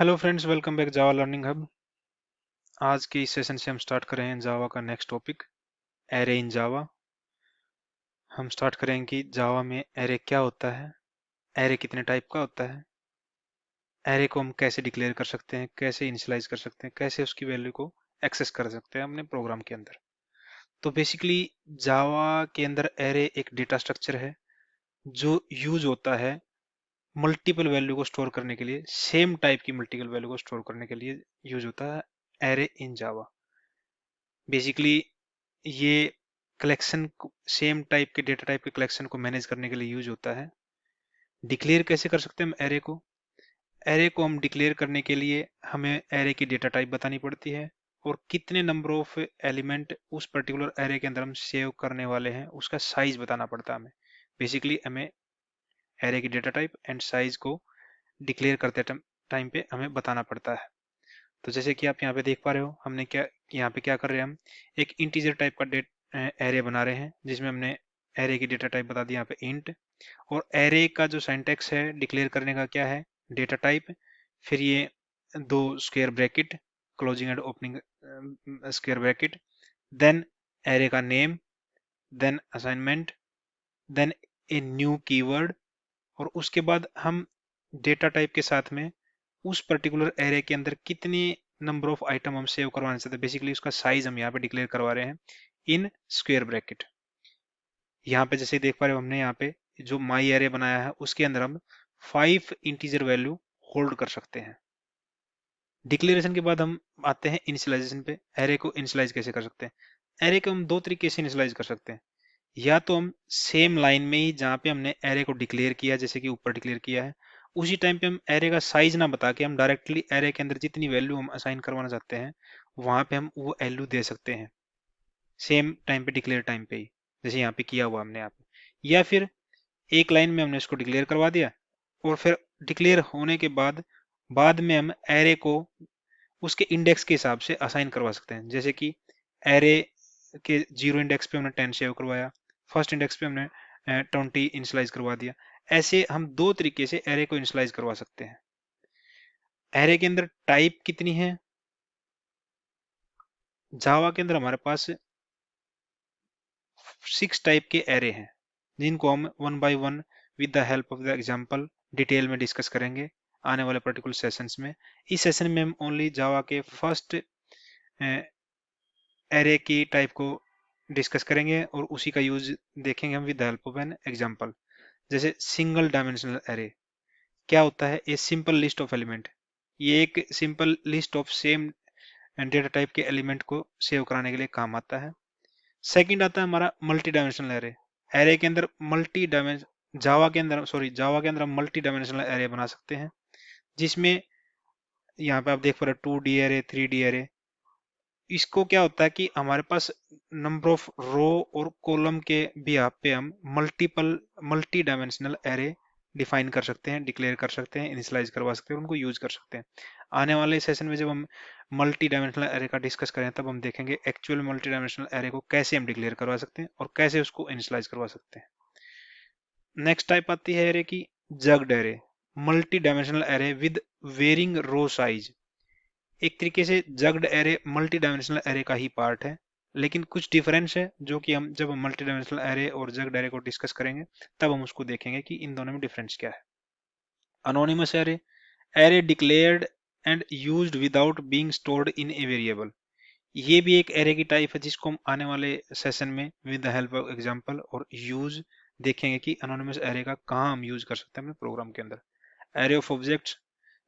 Hello friends, welcome back जावा learning hub. आज के इस सेशन से हम स्टार्ट कर रहे हैं जावा का नेक्स्ट टॉपिक, एरे इन जावा। हम स्टार्ट करेंगे कि जावा में एरे क्या होता है, एरे कितने टाइप का होता है, एरे को हम कैसे डिक्लेयर कर सकते हैं, कैसे इनिशियलाइज कर सकते हैं, कैसे उसकी वैल्यू को एक्सेस कर सकते हैं अपने प्रोग्राम के अंदर। तो बेसिकली जावा के अंदर एरे एक डेटा स्ट्रक्चर है जो यूज होता है मल्टीपल वैल्यू को स्टोर करने के लिए, सेम टाइप की मल्टीपल वैल्यू को स्टोर करने के लिए यूज होता है एरे इन जावा। बेसिकली ये कलेक्शन, सेम टाइप के डेटा टाइप के कलेक्शन को मैनेज करने के लिए यूज होता है। डिक्लेयर कैसे कर सकते हैं हम एरे को? एरे को हम डिक्लेयर करने के लिए हमें एरे की डेटा टाइप बतानी पड़ती है और कितने नंबर ऑफ एलिमेंट उस पर्टिकुलर एरे के अंदर हम सेव करने वाले हैं उसका साइज बताना पड़ता है हमें। बेसिकली हमें एरे की डेटा टाइप एंड साइज को डिक्लेयर करते टाइम पे हमें बताना पड़ता है। तो जैसे कि आप यहाँ पे देख पा रहे हो, हमने क्या यहाँ पे क्या कर रहे हैं, हम एक इंटीजर टाइप का एरे बना रहे हैं जिसमें हमने एरे की डेटा टाइप बता दी यहाँ पे इंट। और एरे का जो सिंटैक्स है डिक्लेयर करने का क्या है, डेटा टाइप, फिर ये दो square bracket, closing and opening square bracket, then array का name, then assignment, then a new keyword. और उसके बाद हम डेटा टाइप के साथ में उस पर्टिकुलर एरे के अंदर कितनी नंबर ऑफ आइटम हम सेव करवाना चाहते हैं, बेसिकली उसका साइज हम यहाँ पे डिक्लेयर करवा रहे हैं इन स्क्वायर ब्रैकेट। यहाँ पे जैसे देख पा रहे हो, हमने यहाँ पे जो माई एरे बनाया है उसके अंदर हम 5 इंटीजर वैल्यू होल्ड कर सकते हैं। डिक्लेरेशन के बाद हम आते हैं इनिशियलाइजेशन पे। एरे को इनिशियलाइज कैसे कर सकते हैं? एरे को हम दो तरीके से इनिशियलाइज कर सकते हैं। या तो हम सेम लाइन में ही जहाँ पे हमने एरे को डिक्लेयर किया, जैसे कि ऊपर डिक्लेयर किया है, उसी टाइम पे हम एरे का साइज ना बता के हम डायरेक्टली एरे के अंदर जितनी वैल्यू हम असाइन करवाना चाहते हैं वहां पे हम वो वैल्यू दे सकते हैं सेम टाइम पे, डिक्लेयर टाइम पे ही, जैसे यहाँ पे किया हुआ हमने यहाँ पे। या फिर एक लाइन में हमने इसको डिक्लेयर करवा दिया और फिर डिक्लेयर होने के बाद में हम एरे को उसके इंडेक्स के हिसाब से असाइन करवा सकते हैं। जैसे कि एरे के 0 इंडेक्स पे हमने 10 सेव करवाया, फर्स्ट इंडेक्स पे हमने 20 इनिशियलाइज करवा दिया। ऐसे हम दो तरीके से एरे को इनिशियलाइज करवा सकते हैं। एरे के अंदर टाइप कितनी है? जावा के अंदर हमारे पास 6 टाइप के एरे हैं जिनको हम one by one with the help of the example detail में डिस्कस करेंगे आने वाले पर्टिकुलर सेशंस में। इस सेशन में हम ओनली जावा के फर्स्ट एरे की टाइप को डिस्कस करेंगे और उसी का यूज देखेंगे हम with the help of an example. जैसे सिंगल डायमेंशनल एरे क्या होता है? A simple list of element. ये एक simple list of same data type के एलिमेंट को सेव कराने के लिए काम आता है। सेकंड आता है हमारा मल्टी डायमेंशनल एरे। एरे के अंदर मल्टी डायमेंशन, जावा के अंदर हम मल्टी डायमेंशनल एरे बना सकते हैं जिसमें यहाँ पे आप देख पा रहे 2D एरे, 3D एरे। इसको क्या होता है कि हमारे पास नंबर ऑफ रो और कॉलम के भी यहाँ पे हम मल्टी डायमेंशनल एरे डिफाइन कर सकते हैं, डिक्लेयर कर सकते हैं, इनिशियलाइज करवा सकते हैं, उनको यूज कर सकते हैं। आने वाले सेशन में जब हम मल्टी डायमेंशनल एरे का डिस्कस करें तब हम देखेंगे एक्चुअल मल्टी डायमेंशनल एरे को कैसे हम डिक्लेयर करवा सकते हैं और कैसे उसको इनिशियलाइज करवा सकते हैं। नेक्स्ट टाइप आती है एरे की jagged array, multi dimensional array with varying row size. एक तरीके से jagged array multi dimensional array का ही पार्ट है, लेकिन कुछ डिफरेंस है जो कि हम जब हम मल्टी डायमेंशनल एरे और जग्ड एरे को डिस्कस करेंगे तब हम उसको देखेंगे कि इन दोनों में डिफरेंस क्या है। Anonymous array, array declared and used without being stored in a variable. ये भी एक एरे की टाइप है जिसको हम आने वाले सेशन में with the help of example और यूज देखेंगे कि अनोनिमस एरे का कहाँ हम यूज कर सकते हैं अपने प्रोग्राम के अंदर। एरे ऑफ ऑब्जेक्ट्स,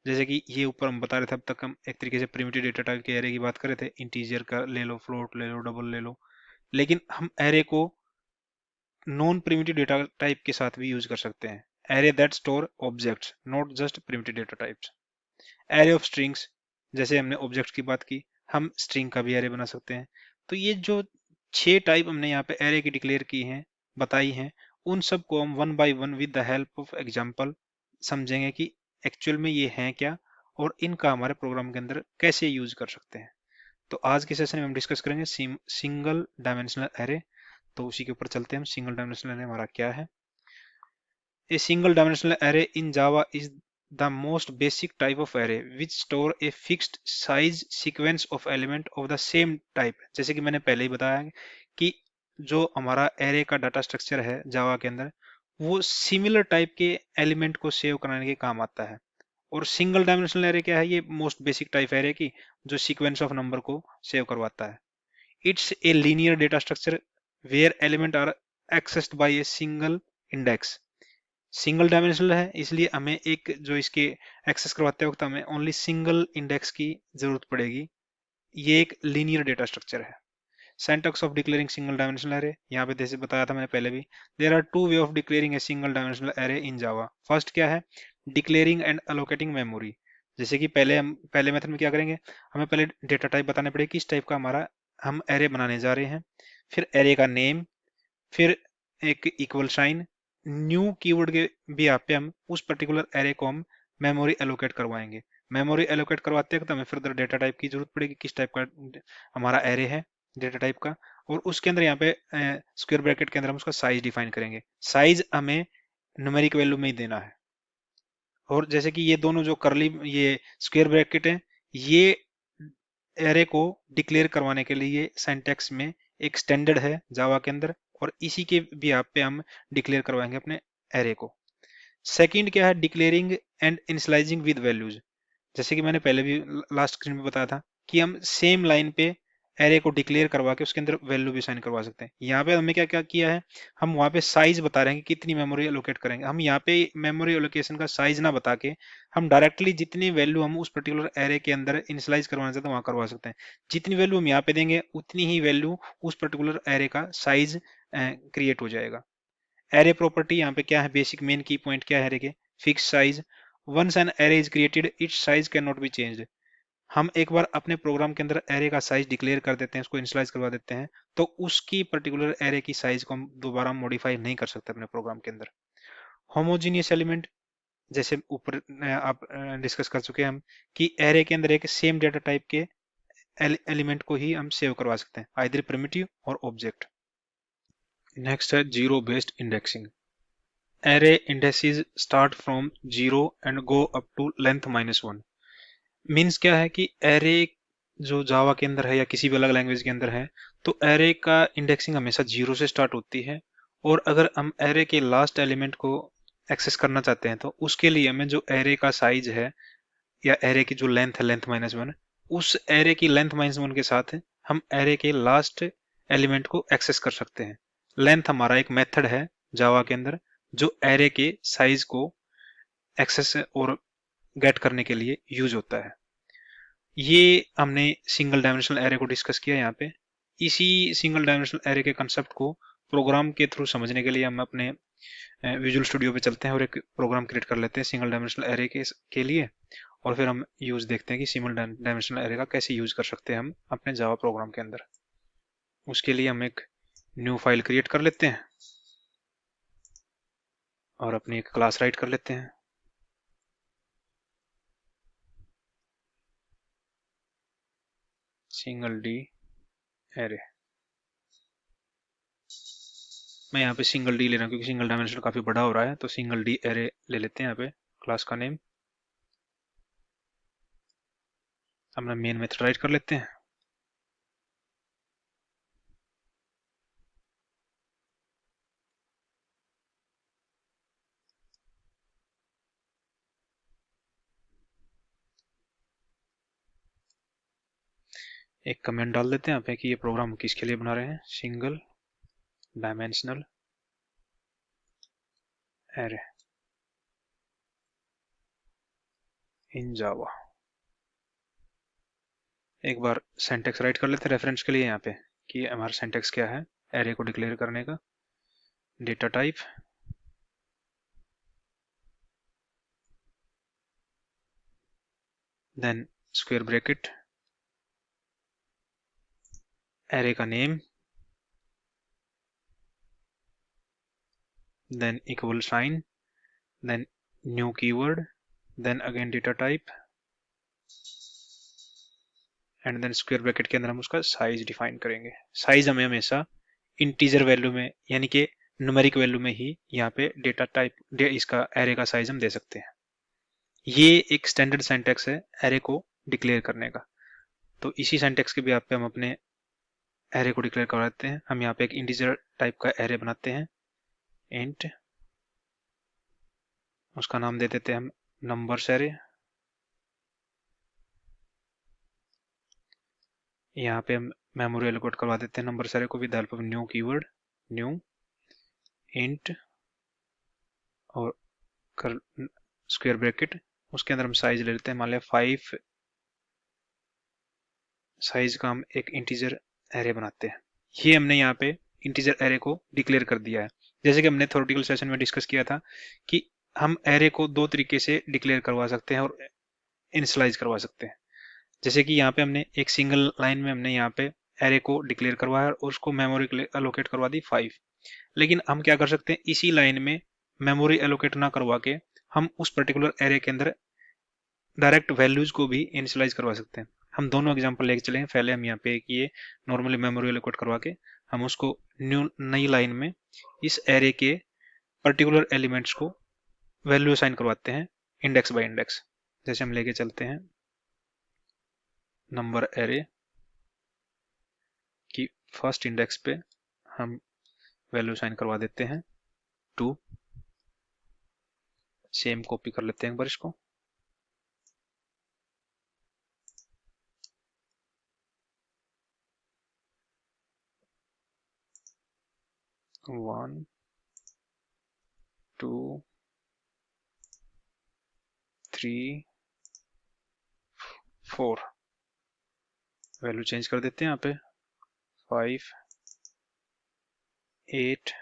जैसे कि ये ऊपर हम बता रहे थे, अब तक हम एक तरीके से प्रिमिटिव डेटा टाइप के एरे की बात कर रहे थे, इंटीजर का ले लो, फ्लोट ले लो, डबल ले लो। लेकिन हम एरे को नॉन प्रिमिटिव डेटा टाइप के साथ भी यूज कर सकते हैं। Array that store objects, not just primitive data types. Array of strings, जैसे हमने ऑब्जेक्ट्स की बात की, हम स्ट्रिंग का भी एरे बना सकते हैं। तो ये जो 6 टाइप हमने यहाँ पे एरे की डिक्लेयर की हैं, बताई हैं, उन सब को हम one by one with the help of example समझेंगे कि एक्चुअल में ये हैं क्या और इनका हमारे प्रोग्राम के अंदर कैसे यूज कर सकते हैं। तो आज के सेशन में हम डिस्कस करेंगे सिंगल डायमेंशनल एरे। तो उसी के ऊपर चलते हैं हम। सिंगल डायमेंशनल एरे हमारा क्या है? ए single dimensional array in Java is the most basic type of array which store a fixed size sequence of element of the same type. जैसे कि मैंने पहले ही बताया कि जो हमारा एरे का डाटा स्ट्रक्चर है जावा के अंदर, वो सिमिलर टाइप के एलिमेंट को सेव कराने के काम आता है। और सिंगल डायमेंशनल एरे क्या है? ये मोस्ट बेसिक टाइप एरे की जो सीक्वेंस ऑफ नंबर को सेव करवाता है। It's a linear data structure where element are accessed by a single index. Single dimensional है, इसलिए हमें एक जो इसके एक्सेस करवाते वक्त हमें ओनली सिंगल इंडेक्स की जरूरत पड़ेगी। ये एक लीनियर डेटा स्ट्रक्चर है। Syntax of declaring single dimensional array, यहाँ पे जैसे बताया था मैंने पहले भी, there are two way of declaring a single dimensional array in Java. First क्या है? Declaring and allocating memory. जैसे कि पहले मेथड में क्या करेंगे, हमें पहले डेटा टाइप बताने पड़ेगा किस टाइप का हमारा हम एरे बनाने जा रहे हैं, फिर एरे का नेम, फिर एक इक्वल साइन, न्यू कीवर्ड के भी यहाँ पे हम उस पर्टिकुलर एरे को हम मेमोरी एलोकेट करवाएंगे। मेमोरी एलोकेट करवाते हैं तो हमें फिर डेटा टाइप की जरूरत पड़ेगी, किस टाइप का हमारा एरे है डेटा टाइप का, और उसके अंदर यहाँ पे स्क्वायर ब्रैकेट के अंदर हम उसका साइज डिफाइन करेंगे। साइज हमें न्यूमेरिक वैल्यू में ही देना है। और जैसे कि ये दोनों जो करली ये स्क्वायर ब्रैकेट है, ये एरे को डिक्लेयर करवाने के लिए सिंटैक्स में एक स्टैंडर्ड है जावा के अंदर, और इसी के भी आप पे हम डिक्लेयर करवाएंगे अपने एरे को। सेकंड क्या है? Declaring and initialising with values. जैसे कि मैंने पहले भी लास्ट स्क्रीन में बताया था कि हम सेम लाइन पे एरे को डिक्लेयर करवा के उसके अंदर वैल्यू भी साइन करवा सकते हैं। यहाँ पे हमने क्या क्या किया है, हम वहाँ पे साइज बता रहे हैं कि कितनी मेमोरी एलोकेट करेंगे। हम यहाँ पे मेमोरी एलोकेशन का साइज ना बता के हम डायरेक्टली जितनी वैल्यू हम उस पर्टिकुलर एरे के अंदर इनिशियलाइज करवाना चाहते हैं वहाँ करवा सकते हैं। जितनी वैल्यू हम यहाँ पे देंगे उतनी ही वैल्यू उस पर्टिकुलर एरे का साइज क्रिएट हो जाएगा। एरे प्रॉपर्टी यहाँ पे क्या है? बेसिक मेन की पॉइंट क्या है एरे के? Fix size. Once an array is created it's size can not be changed. हम एक बार अपने प्रोग्राम के अंदर एरे का साइज डिक्लेयर कर देते हैं, उसको इनिशियलाइज करवा देते हैं, तो उसकी पर्टिकुलर एरे की साइज को हम दोबारा मॉडिफाई नहीं कर सकते अपने प्रोग्राम के अंदर। होमोजीनियस एलिमेंट, जैसे ऊपर आप डिस्कस कर चुके हैं हम कि एरे के अंदर एक सेम डेटा टाइप के एलिमेंट को ही हम सेव करवा सकते हैं, आइदर प्रिमिटिव और ऑब्जेक्ट। नेक्स्ट है zero based indexing. Array indexes start from zero and go up to length -1। Means क्या है कि एरे जो जावा के अंदर है या किसी भी अलग लैंग्वेज के अंदर है, तो एरे का इंडेक्सिंग हमेशा जीरो से स्टार्ट होती है। और अगर हम एरे के लास्ट एलिमेंट को एक्सेस करना चाहते हैं तो उसके लिए हमें जो एरे का साइज है या एरे की जो लेंथ है लेंथ -1, उस एरे की लेंथ -1 के साथ हम एरे के लास्ट एलिमेंट को एक्सेस कर सकते हैं। लेंथ हमारा एक मेथड है जावा के अंदर जो एरे के साइज को एक्सेस और गेट करने के लिए यूज होता है। ये हमने सिंगल डायमेंशनल एरे को डिस्कस किया यहाँ पे। इसी सिंगल डायमेंशनल एरे के कंसेप्ट को प्रोग्राम के थ्रू समझने के लिए हम अपने विजुअल स्टूडियो पे चलते हैं और एक प्रोग्राम क्रिएट कर लेते हैं सिंगल डायमेंशनल एरे के लिए, और फिर हम यूज देखते हैं कि सिंगल डायमेंशनल एरे का कैसे यूज कर सकते हैं हम अपने जावा प्रोग्राम के अंदर। उसके लिए हम एक न्यू फाइल क्रिएट कर लेते हैं और अपनी एक क्लास राइट कर लेते हैं। सिंगल डी एरे, मैं यहाँ पे सिंगल डी ले रहा हूँ क्योंकि सिंगल डायमेंशन काफी बड़ा हो रहा है, तो सिंगल डी एरे ले लेते हैं यहाँ पे क्लास का नेम। अपना मेन मेथड राइट कर लेते हैं। एक कमेंट डाल देते हैं यहाँ पे कि ये प्रोग्राम किसके लिए बना रहे हैं, सिंगल डायमेंशनल एरे इन जावा। एक बार सिंटैक्स राइट कर लेते हैं रेफरेंस के लिए यहाँ पे कि हमारा सिंटैक्स क्या है एरे को डिक्लेयर करने का। Data type, then square bracket, array का name, then equal sign, then new keyword, then again data type, and then square bracket के अंदर हम उसका साइज डिफाइन करेंगे। साइज हमें हमेशा इंटीजर वैल्यू में यानी कि न्यूमेरिक वैल्यू में ही यहाँ पे डेटा टाइप इसका एरे का साइज हम दे सकते हैं। ये एक स्टैंडर्ड सिंटैक्स है एरे को डिक्लेयर करने का। तो इसी सिंटैक्स के भी आप पे हम अपने एरे को डिक्लेयर करवाते हैं। हम यहाँ पे एक इंटीजर टाइप का एरे बनाते हैं, इंट, उसका नाम दे देते हैं हम नंबर्स एरे। यहाँ पे हम मेमोरी एलोकेट करवा देते हैं नंबर्स एरे को with help of new keyword, new int और कर स्क्वायर ब्रैकेट, उसके अंदर हम साइज ले लेते हैं, मान लिया 5 साइज का हम एक इंटीजर एरे बनाते हैं। ये हमने यहाँ पे इंटीजर एरे को डिक्लेयर कर दिया है। जैसे कि हमने थ्योरेटिकल सेशन में डिस्कस किया था कि हम एरे को दो तरीके से डिक्लेयर करवा सकते हैं और इनिशियलाइज करवा सकते हैं। जैसे कि यहाँ पे हमने एक सिंगल लाइन में हमने यहाँ पे एरे को डिक्लेयर करवाया और उसको मेमोरी एलोकेट करवा दी 5। लेकिन हम क्या कर सकते हैं, इसी लाइन में मेमोरी एलोकेट ना करवा के हम उस पर्टिकुलर एरे के अंदर डायरेक्ट वैल्यूज को भी इनिशियलाइज करवा सकते हैं। हम दोनों एग्जांपल लेके चलेंगे। पहले हम यहाँ पे ये नॉर्मली मेमोरी एलोकेट करवा के हम उसको न्यू नई लाइन में इस एरे के पर्टिकुलर एलिमेंट्स को वैल्यू असाइन करवाते हैं इंडेक्स बाय इंडेक्स। जैसे हम लेके चलते हैं नंबर एरे की फर्स्ट इंडेक्स पे हम वैल्यू असाइन करवा देते हैं 2। सेम कॉपी कर लेते हैं एक बार इसको, वन 2 3 4, वैल्यू चेंज कर देते हैं यहाँ पे 5 8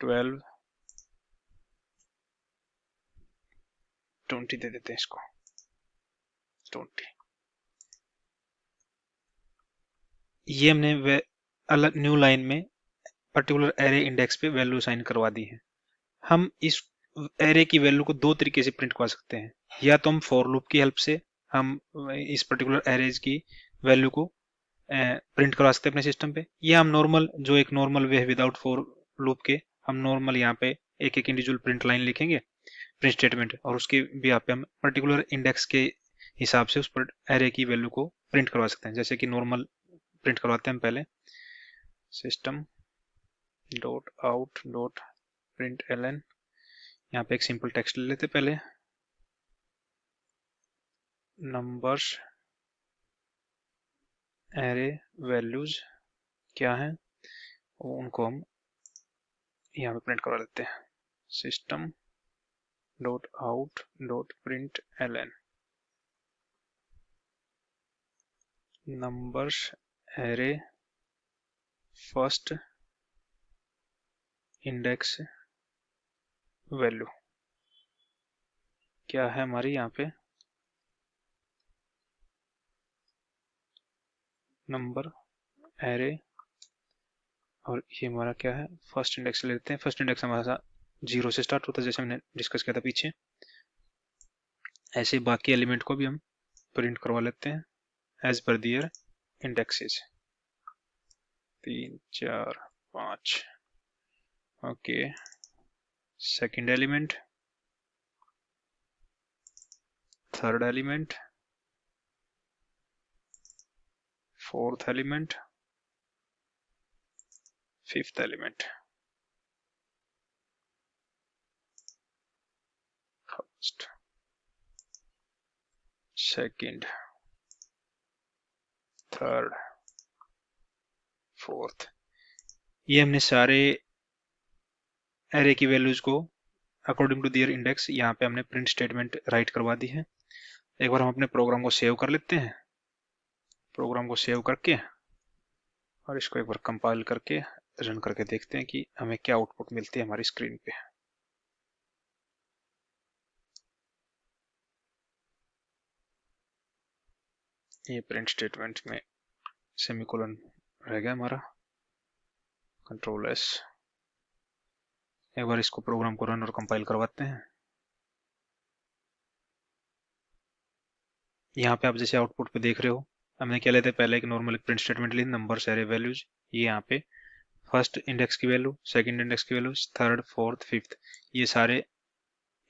12 20 दे देते हैं इसको 20। ये हमने अलग न्यू लाइन में पर्टिकुलर एरे इंडेक्स पे वैल्यू असाइन करवा दी है। हम इस एरे की वैल्यू को दो तरीके से प्रिंट करवा सकते हैं। या तो हम फॉर लूप की हेल्प से हम इस पर्टिकुलर एरेज की वैल्यू को प्रिंट करवा सकते हैं अपने सिस्टम पे, या हम नॉर्मल जो एक नॉर्मल वे है विदाउट फॉर लूप के, हम नॉर्मल यहाँ पे एक एक इंडिविजुअल प्रिंट लाइन लिखेंगे, प्रिंट स्टेटमेंट, और उसके भी यहाँ पे हम पर्टिकुलर इंडेक्स के हिसाब से उस पर एरे की वैल्यू को प्रिंट करवा सकते हैं। जैसे कि नॉर्मल प्रिंट करवाते हैं हम पहले system dot out dot print l n. यहाँ पे एक सिंपल टेक्स्ट ले लेते पहले, नंबर्स एरे वैल्यूज क्या है उनको हम यहाँ पे प्रिंट करवा देते हैं, system dot out dot print l n numbers array first index value क्या है हमारी यहाँ पे, नंबर एरे, और ये हमारा क्या है फर्स्ट इंडेक्स लेते हैं। फर्स्ट इंडेक्स हमारा 0 से स्टार्ट होता है जैसे हमने डिस्कस किया था पीछे। ऐसे बाकी एलिमेंट को भी हम प्रिंट करवा लेते हैं एज पर their indexes 3 4 5। Okay, second element, third element, fourth element, fifth element, first second third fourth. ये हमने सारे एरे की वैल्यूज को अकॉर्डिंग टू दियर इंडेक्स यहाँ पे हमने प्रिंट स्टेटमेंट राइट करवा दी है। एक बार हम अपने प्रोग्राम को सेव कर लेते हैं। प्रोग्राम को सेव करके और इसको एक बार कंपाइल करके रन करके देखते हैं कि हमें क्या आउटपुट मिलती है हमारी स्क्रीन पे। ये प्रिंट स्टेटमेंट में सेमीकोलन रह गया हमारा, कंट्रोल एस। एक बार इसको प्रोग्राम को रन और कंपाइल करवाते हैं। यहाँ पे आप जैसे आउटपुट पे देख रहे हो, हमने क्या लेते हैं, पहले एक नॉर्मल प्रिंट स्टेटमेंट ली, नंबर एरे वैल्यूज। ये यहाँ पे फर्स्ट इंडेक्स की वैल्यू, सेकंड इंडेक्स की वैल्यू, थर्ड फोर्थ फिफ्थ, ये सारे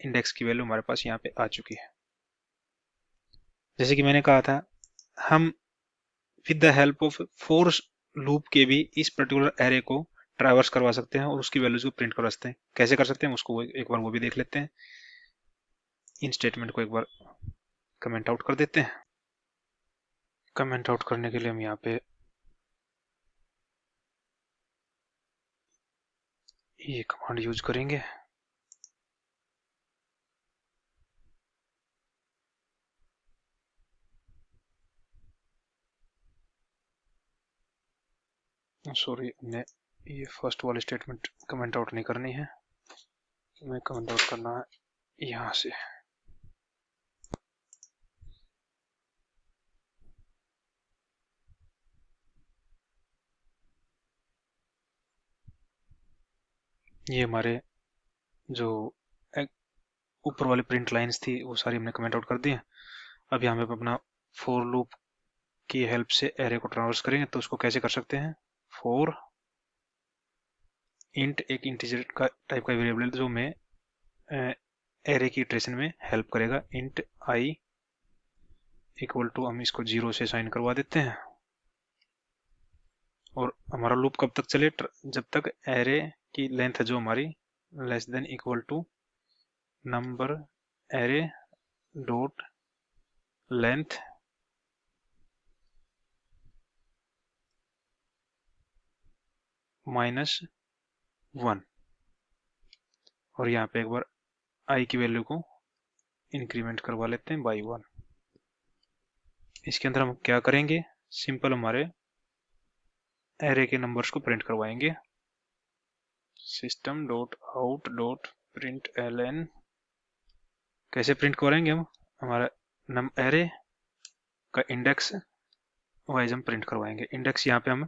इंडेक्स की वैल्यू हमारे पास यहाँ पे आ चुकी है। जैसे कि मैंने कहा था, हम with the help of for loop के भी इस पर्टिकुलर एरे को ट्रैवर्स करवा सकते हैं और उसकी वैल्यूज को प्रिंट करवा सकते हैं। कैसे कर सकते हैं उसको एक बार वो भी देख लेते हैं। इन स्टेटमेंट को एक बार कमेंट आउट कर देते हैं। कमेंट आउट करने के लिए हम यहाँ पे ये कमांड यूज करेंगे। सॉरी, हमने ये फर्स्ट वाली स्टेटमेंट कमेंट आउट नहीं करनी है, हमें कमेंट आउट करना है यहाँ से। ये हमारे जो ऊपर वाली प्रिंट लाइंस थी वो सारी हमने कमेंट आउट कर दी है। अब यहाँ पे अपना फोर लूप की हेल्प से एरे को ट्रांसवर्स करेंगे, तो उसको कैसे कर सकते हैं। फोर इंट एक इंटीजर का टाइप का वेरिएबल जो में एरे की इटरेशन में हेल्प करेगा। इंट आई इक्वल टू, हम इसको 0 से साइन करवा देते हैं। और हमारा लूप कब तक चले, जब तक एरे की लेंथ जो हमारी less than equal to number array dot length -1। और यहाँ पे एक बार आई की वैल्यू को इंक्रीमेंट करवा लेते हैं बाई 1। इसके अंदर हम क्या करेंगे, सिंपल हमारे एरे के नंबर्स को प्रिंट करवाएंगे। System dot out dot print l n, कैसे प्रिंट करवाएंगे हम, हमारा एरे का इंडेक्स वाइज हम प्रिंट करवाएंगे। इंडेक्स यहाँ पे हम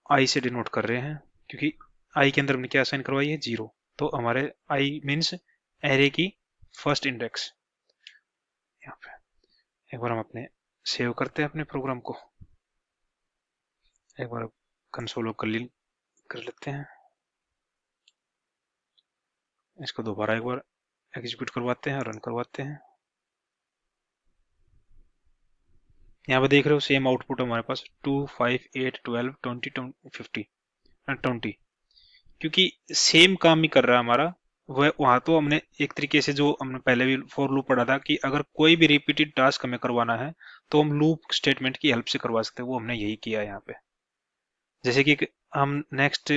आई से डिनोट कर रहे हैं, क्योंकि आई के अंदर हमने क्या साइन करवाई है, 0। तो हमारे आई मीन्स एरे की फर्स्ट इंडेक्स। यहाँ पे एक बार हम अपने सेव करते हैं अपने प्रोग्राम को, एक बार कंसोल को क्लीन कर लेते हैं। इसको दोबारा एक बार एग्जीक्यूट करवाते हैं, रन करवाते हैं। यहाँ पे देख रहे हो सेम आउटपुट हमारे पास 2, 5, 8, 12, 20, 50, 20, क्योंकि सेम काम ही कर रहा है हमारा। वह वहां तो हमने एक तरीके से, जो हमने पहले भी फॉर लूप पढ़ा था, कि अगर कोई भी रिपीटेड टास्क हमें करवाना है तो हम लूप स्टेटमेंट की हेल्प से करवा सकते हैं। वो हमने यही किया है यहाँ पे। जैसे कि हम नेक्स्ट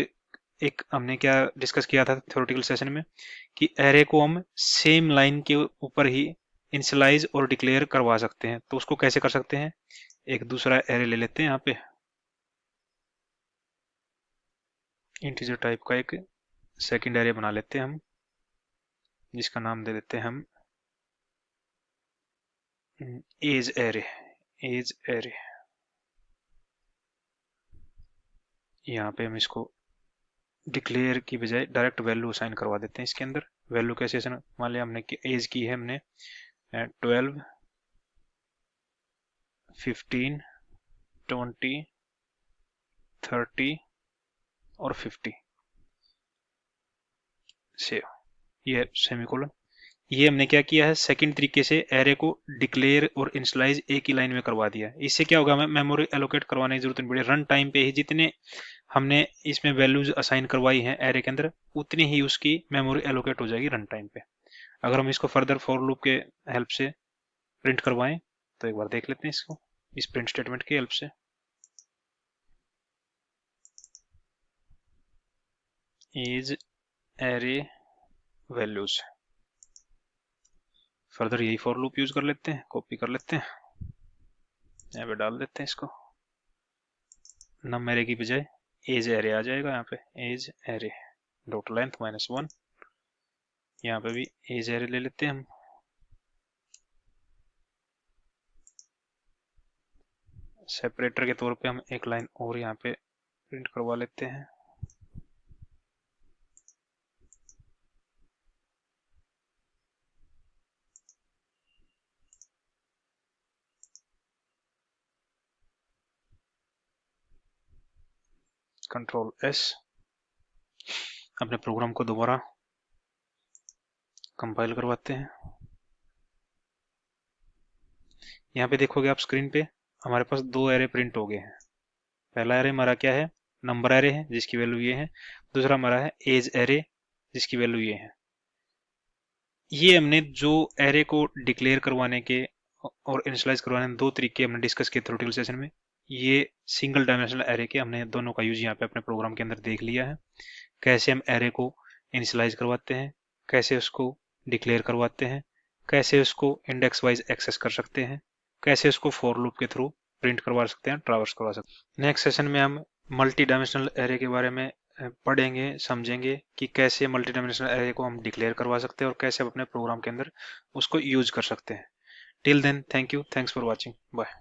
एक हमने क्या डिस्कस किया था थ्योरेटिकल सेशन में, कि एरे को हम सेम लाइन के ऊपर ही इनिशियलाइज और डिक्लेयर करवा सकते हैं। तो उसको कैसे कर सकते हैं, एक दूसरा एरे ले लेते हैं यहाँ पे, इंटीजर टाइप का एक सेकंड एरे बना लेते हैं हम, जिसका नाम दे देते हैं हम एज एरे। एज एरे, यहाँ पे हम इसको डिक्लेयर की बजाय डायरेक्ट वैल्यू असाइन करवा देते हैं इसके अंदर। वैल्यू कैसे असाइन, मान लिया हमने एज की है हमने 12, 15, 20, 30 और 50 सेव, ये सेमीकोलन। ये हमने क्या किया है, सेकंड तरीके से एरे को डिक्लेयर और इनिशियलाइज एक ही लाइन में करवा दिया। इससे क्या होगा, हमें मेमोरी एलोकेट करवाने की जरूरत नहीं पड़ी। रन टाइम पे ही जितने हमने इसमें वैल्यूज असाइन करवाई हैं एरे के अंदर, उतनी ही उसकी मेमोरी एलोकेट हो जाएगी रन टाइम पे। अगर हम इसको फर्दर फॉर लूप के हेल्प से प्रिंट करवाएं, तो एक बार देख लेते हैं इसको इस प्रिंट स्टेटमेंट की हेल्प से। इज एरे वैल्यूज, फर्दर यही फॉर लूप यूज कर लेते हैं, कॉपी कर लेते हैं, यहाँ पे डाल देते हैं इसको। नम एरे की बजाय एज एरे आ जाएगा यहाँ पे, एज एरे डॉट लेंथ -1। यहाँ पे भी एज एरे ले लेते हैं हम। सेपरेटर के तौर पे हम एक लाइन और यहाँ पे प्रिंट करवा लेते हैं। कंट्रोल एस, अपने प्रोग्राम को दोबारा कंपाइल करवाते हैं। यहाँ पे देखोगे आप स्क्रीन पे हमारे पास दो एरे प्रिंट हो गए हैं। पहला एरे हमारा क्या है, नंबर एरे है जिसकी वैल्यू ये है। दूसरा हमारा है एज एरे जिसकी वैल्यू ये है। ये हमने जो एरे को डिक्लेयर करवाने के और इनिशियलाइज करवाने के दो तरीके हमने डिस्कस किए थ्योरेटिकल सेशन में। ये सिंगल डायमेंशनल एरे के हमने दोनों का यूज यहाँ पे अपने प्रोग्राम के अंदर देख लिया है। कैसे हम एरे को इनिशियलाइज करवाते हैं, कैसे उसको डिक्लेयर करवाते हैं, कैसे उसको इंडेक्स वाइज एक्सेस कर सकते हैं, कैसे उसको फॉर लूप के थ्रू प्रिंट करवा सकते हैं, ट्रावर्स करवा सकते हैं। नेक्स्ट सेशन में हम मल्टी डायमेंशनल एरे के बारे में पढ़ेंगे, समझेंगे कि कैसे मल्टी डायमेंशनल एरे को हम डिक्लेयर करवा सकते हैं और कैसे हम अपने प्रोग्राम के अंदर उसको यूज कर सकते हैं। Till then, thank you, thanks for watching, bye.